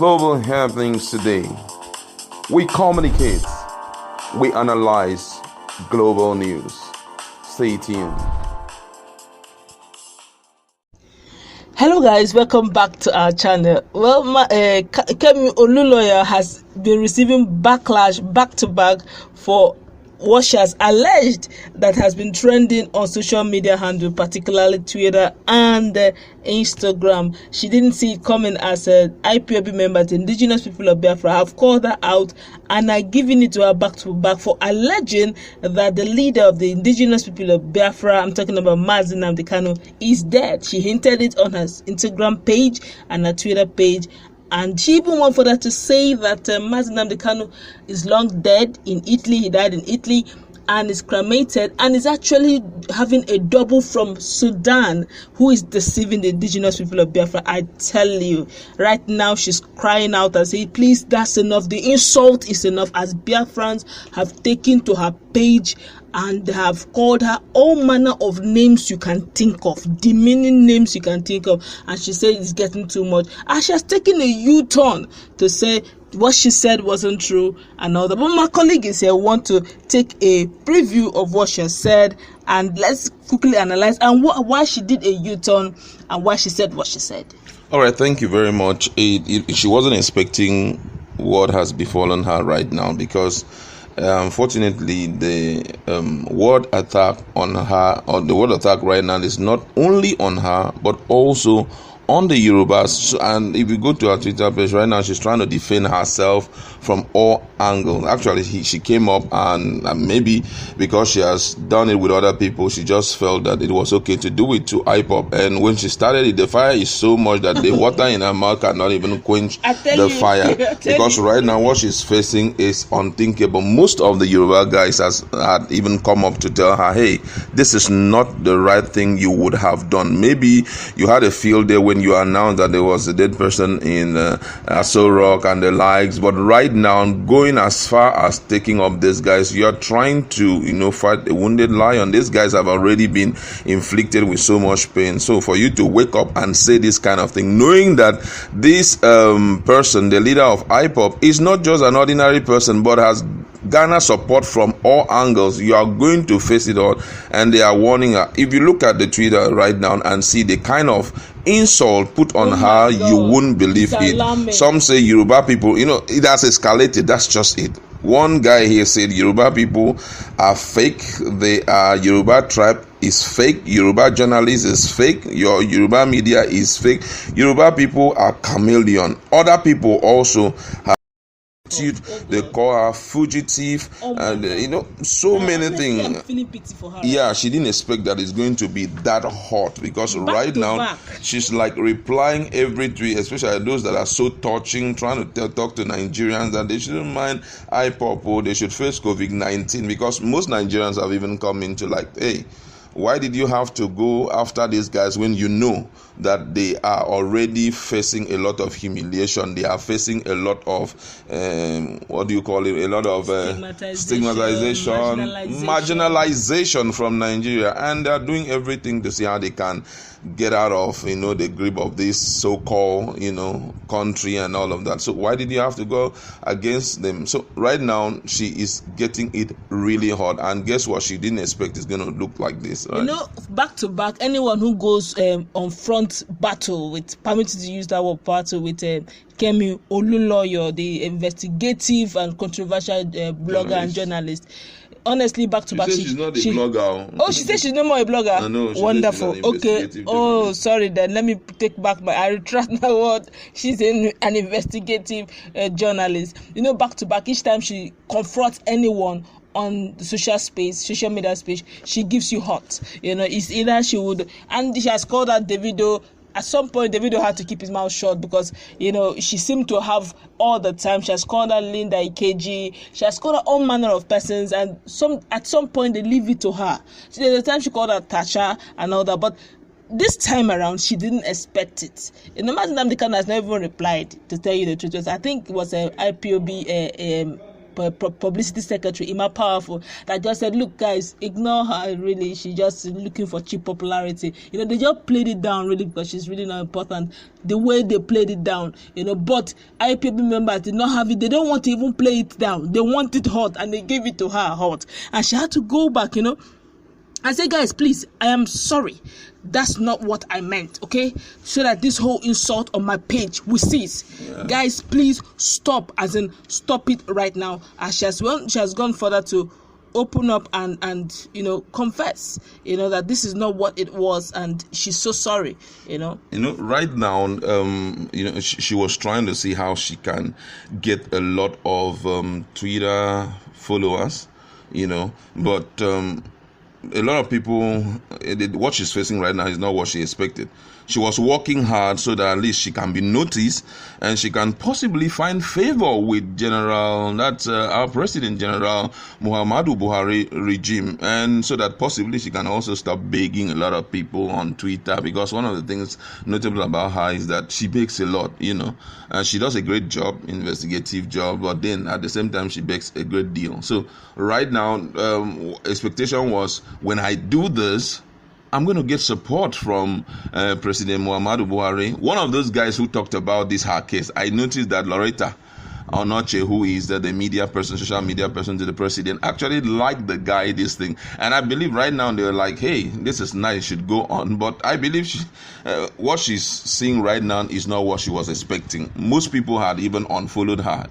global happenings today. We communicate, we analyze global news. Stay tuned. Hello guys, welcome back to our channel. Well, Kemi Olunloyo has been receiving backlash back to back for what she has alleged that has been trending on social media handle, particularly Twitter and Instagram. She didn't see it coming as an IPOB member. The indigenous people of Biafra have called her out and are giving it to her back to back for alleging that the leader of the indigenous people of Biafra, I'm talking about Mazi Nnamdi Kanu, is dead. She hinted it on her Instagram page and her Twitter page. And she even went further to say that Mazi Nnamdi Kanu is long dead in Italy. He died in Italy and is cremated and is actually having a double from Sudan who is deceiving the indigenous people of Biafra. I tell you, right now she's crying out and saying, please, that's enough. The insult is enough, as Biafrans have taken to her page and have called her all manner of names you can think of, demeaning names you can think of, and she said it's getting too much. And she has taken a U-turn to say what she said wasn't true and all that. But my colleague is here, want to take a preview of what she has said, and let's quickly analyze and why she did a U-turn and why she said what she said. All right, thank you very much. She wasn't expecting what has befallen her right now, because unfortunately, the word attack on her, or the word attack right now, is not only on her but also on the Yorubas. And if you go to her Twitter page right now, she's trying to defend herself from all angles. Actually, she came up and maybe because she has done it with other people, she just felt that it was okay to do it to IPOB. And when she started it, the fire is so much that the water in her mouth cannot even quench the fire. Because right now what she's facing is unthinkable. Most of the Yoruba guys had even come up to tell her, hey, this is not the right thing you would have done. Maybe you had a field day when you announced that there was a dead person in Aso Rock and the likes, but right now, going as far as taking up these guys, you're trying to, fight a wounded lion. These guys have already been inflicted with so much pain. So for you to wake up and say this kind of thing, knowing that this person, the leader of IPOB, is not just an ordinary person, but has garner support from all angles, you are going to face it all. And they are warning her. If you look at the Twitter right now and see the kind of insult put on her, you wouldn't believe it. Alarming. Some say Yoruba people, it has escalated. That's just it. One guy here said Yoruba people are fake. They are Yoruba tribe is fake. Yoruba journalist is fake. Your Yoruba media is fake. Yoruba people are chameleon. Other people also have, they call her fugitive, and so many things. I'm feeling pity for her. Yeah, she didn't expect that it's going to be that hot, because right now she's like replying every tweet, especially those that are so touching, trying to talk to Nigerians that they shouldn't mind IPOB, they should face COVID-19, because most Nigerians have even come into like, hey, why did you have to go after these guys when you know that they are already facing a lot of humiliation? They are facing a lot of, what do you call it? A lot of stigmatization, marginalization from Nigeria. And they are doing everything to see how they can get out of, the grip of this so-called, country and all of that. So why did you have to go against them? So right now, she is getting it really hot. And guess what? She didn't expect it's going to look like this. Right? Back to back, anyone who goes on front battle with, permitted to use that word, battle with Kemi Olunloyo, the investigative and controversial blogger and journalist. Honestly, back to back. She's not a blogger. Oh, she says she's no more a blogger. No, wonderful. Okay. Oh, sorry. Then let me take back I retract my word. She's an investigative journalist. Back to back. Each time she confronts anyone on the social media space, she gives you hot. It's either she would, and she has called out Davido. At some point, Davido had to keep his mouth shut because, she seemed to have all the time. She has called her Linda Ikeji. She has called her all manner of persons, and at some point, they leave it to her. So there's a time she called her Tasha and all that, but this time around, she didn't expect it. Mazi Nnamdi Kanu has never even replied, to tell you the truth. I think it was an IPOB publicity secretary, Ima Powerful, that just said, look guys, ignore her, really, she's just looking for cheap popularity. They just played it down really because she's really not important. The way they played it down, but IPOB members did not have it. They don't want to even play it down. They want it hot, and they gave it to her hot. And she had to go back, I say, guys, please, I am sorry. That's not what I meant, okay? So that this whole insult on my page will cease. Yeah. Guys, please stop, as in stop it right now. As she has gone further to open up and confess, that this is not what it was, and she's so sorry, right now, she was trying to see how she can get a lot of Twitter followers, but a lot of people, what she's facing right now is not what she expected. She was working hard so that at least she can be noticed and she can possibly find favor with our President General Muhammadu Buhari regime, and so that possibly she can also stop begging a lot of people on Twitter, because one of the things notable about her is that she begs a lot, and she does a great job, investigative job, but then at the same time she begs a great deal. So right now, expectation was, when I do this, I'm going to get support from President Muhammadu Buhari. One of those guys who talked about this her case, I noticed that Loretta Onoche, who is the media person, social media person to the president, actually liked the guy, this thing. And I believe right now they're like, hey, this is nice, should go on. But I believe what she's seeing right now is not what she was expecting. Most people had even unfollowed her,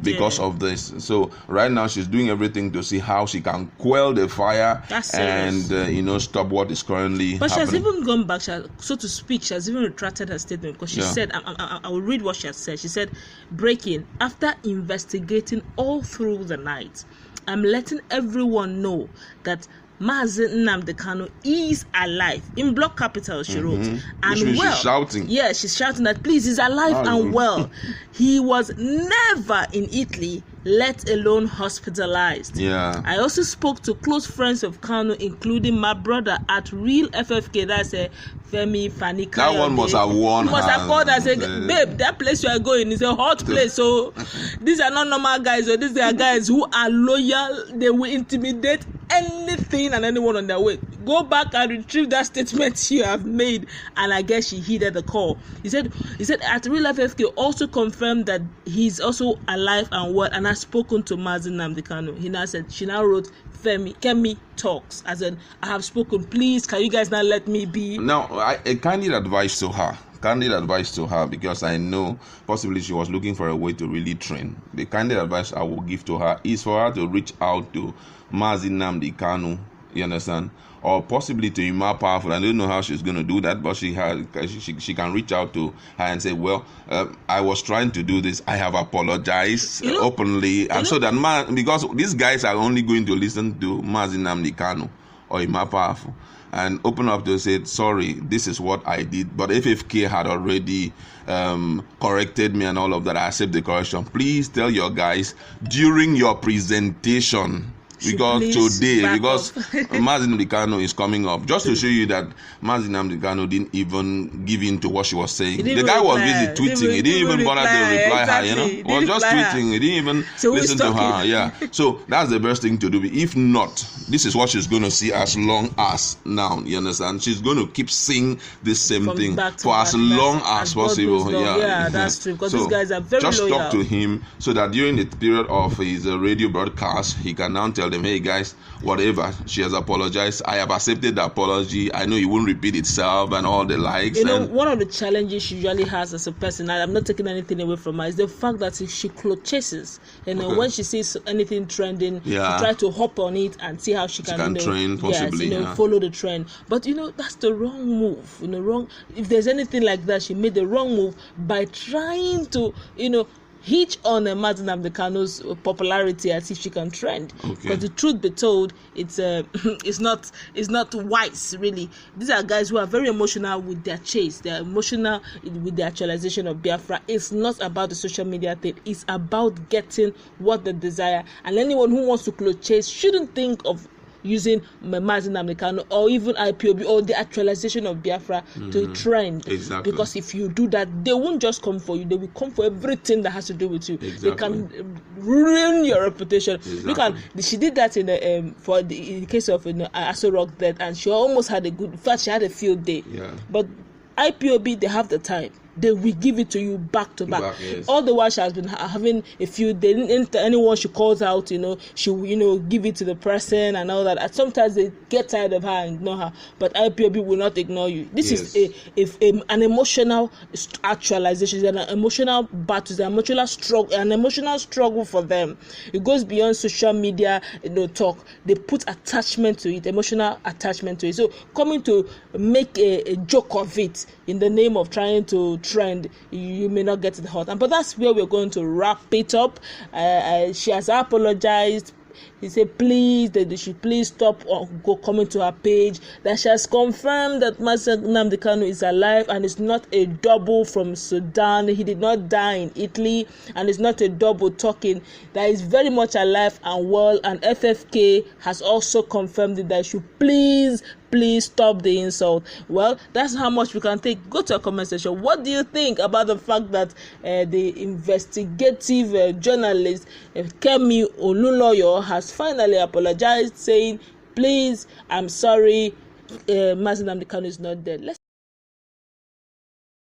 because of this. So right now she's doing everything to see how she can quell the fire and, stop what is currently But happening. She has even gone back, so to speak, she has even retracted her statement, because she said, I will read what she has said. She said, breaking, after investigating all through the night, I'm letting everyone know that Mazi Nnamdi Kanu is alive. In block capitals, she wrote. And well, she's shouting. Yeah, she's shouting that, please, he's alive and well. He was never in Italy, let alone hospitalized. Yeah. I also spoke to close friends of Kanu, including my brother at Real FFK. That's a Femi Fani. That one must have won. He must have called and said, babe, that place you are going is a hot place. So these are not normal guys. So these are guys who are loyal. They will intimidate anything and anyone on their way. Go back and retrieve that statement you have made. And I guess she heeded the call. He said at Real FFK also confirmed that he's also alive and well, and has spoken to Mazi Nnamdi Kanu. He now said, she now wrote, Kemi talks, as in, I have spoken, please, can you guys not let me be? Now, a candid advice to her, because I know possibly she was looking for a way to really train. The candid advice I will give to her is for her to reach out to Mazi Nnamdi Kanu, you understand, or possibly to Ima Powerful. I don't know how she's going to do that, but she can reach out to her and say, well, I was trying to do this, I have apologized openly, and so that because these guys are only going to listen to Mazi Nnamdi Kanu or Ima Powerful, and open up to say, sorry, this is what I did, but FFK had already corrected me and all of that. I accept the correction. Please tell your guys during your presentation, because Mazi Nnamdi Kanu is coming up, just to show you that Mazi Nnamdi Kanu didn't even give in to what she was saying. The guy was busy tweeting. He didn't even bother to reply her, He was just tweeting. He didn't even listen to her. Yeah. So that's the best thing to do. If not, this is what she's going to see as long as now. You understand? She's going to keep seeing this same thing for as long as possible. Yeah, that's true. Because these guys are very loyal. Just talk to him so that during the period of his radio broadcast, he can now tell them, hey guys, whatever, she has apologized, I have accepted the apology, I know it won't repeat itself and all the likes. One of the challenges she usually has as a person, I'm not taking anything away from her, is the fact that she cloth chases. When she sees anything trending, she tries to hop on it and see how she can train, possibly, follow the trend. But that's the wrong move. If there's anything like that, she made the wrong move by trying to hitch on Mazi Nnamdi Kanu's popularity as if she can trend. Because the truth be told, it's not wise, really. These are guys who are very emotional with their chase. They're emotional with the actualization of Biafra. It's not about the social media thing. It's about getting what they desire. And anyone who wants to close chase shouldn't think of using Mazi Nnamdi Kanu or even IPOB or the actualization of Biafra to trend. Exactly. Because if you do that, they won't just come for you, they will come for everything that has to do with you. Exactly. They can ruin your reputation. Exactly. Look at, she did that in the in the case of Aso Rock death, and she almost had a good, in fact she had a field day. Yeah. But IPOB, they have the time. They will give it to you back to back. Yes. All the while she has been having a few days. Anyone she calls out, she will, give it to the person and all that. And sometimes they get tired of her and ignore her. But IPOB will not ignore you. This is an emotional actualization, an emotional battle, an emotional struggle for them. It goes beyond social media, talk. They put attachment to it, emotional attachment to it. So coming to make a joke of it in the name of trying to trend, you may not get it hot. But that's where we're going to wrap it up. She has apologized. He said please that they should please stop or go coming to her page, that she has confirmed that Mazi Nnamdi Kanu is alive and is not a double from Sudan. He did not die in Italy and is not a double talking, that is very much alive and well. And FFK has also confirmed that they should please stop the insult. Well, that's how much we can take. Go to a comment section. What do you think about the fact that the investigative journalist Kemi Olunloyo has finally apologized, saying, please, I'm sorry, Mazi Nnamdi Kanu is not dead.